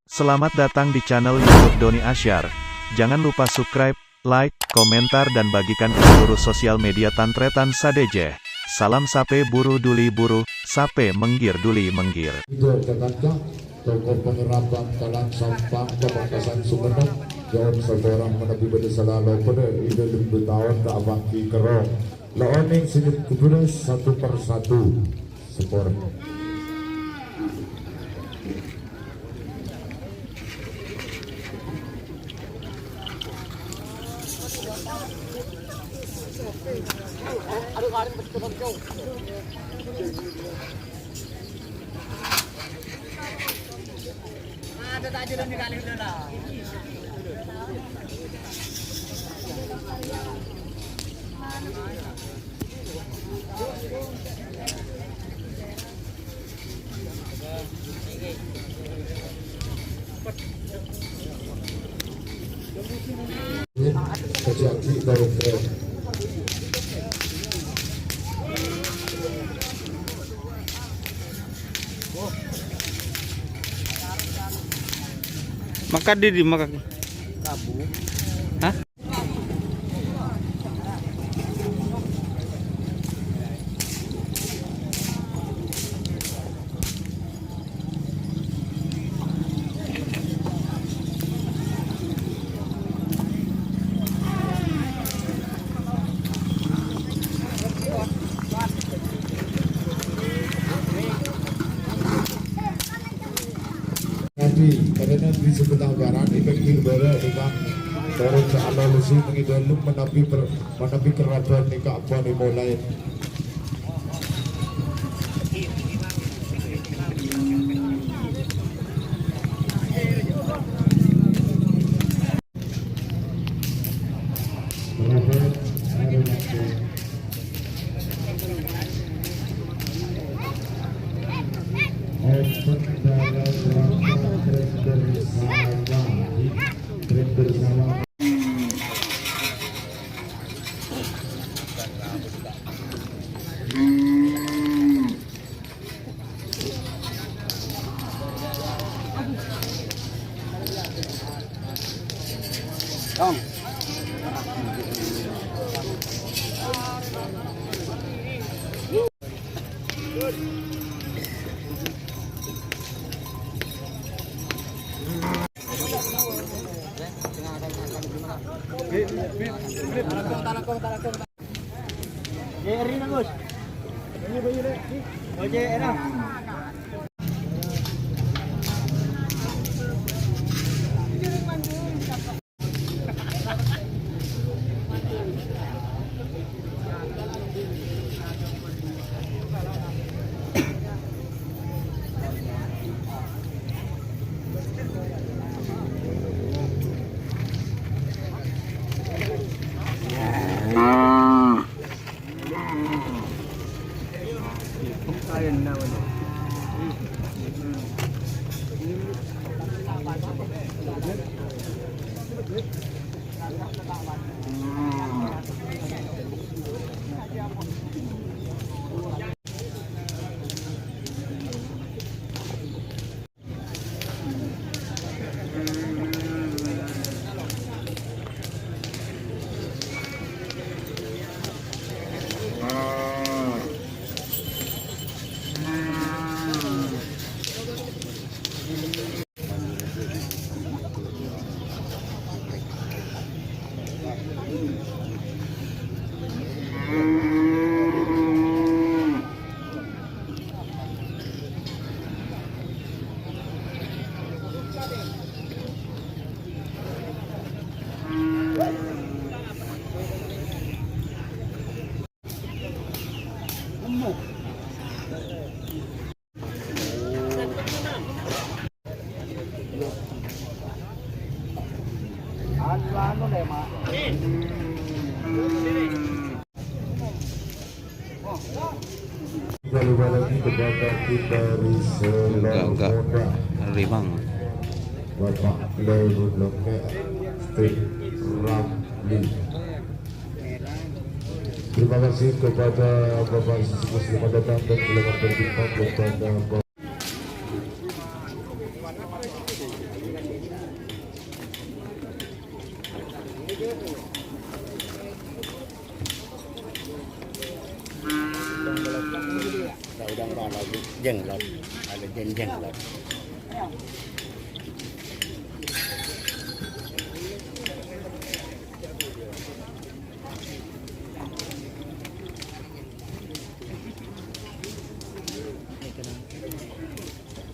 Selamat datang di channel YouTube Doni Asyar. Jangan lupa subscribe, like, komentar dan bagikan ke seluruh sosial media Tantretan Sadejeh. Salam sape buru duli buru, sape menggir duli menggir. Jakarta, tokoh penerapan Talang Sampang, Pemangkasan Sumenep, jauh seorang menepi pada selalu pada ide 5 tahun ke abangki kerong. Laoning sinit kuburas satu per satu. Sepor. Ada tak jalan di kali udah lah. Terjadi dari Maka di maka Kabu. hah? karena di sebelah barat di pinggir barat di bang baru sealalusi mengidolum menapi keraton di Ka'bah di mulai Kembali lagi kepada kita Enggak Rimang Bapak Lewu Loke Strik Ramli. Terima kasih kepada Bapak Siswa Selamat datang dan selamat berjumpa kepada Udah ada jeng loh, ada jeng loh.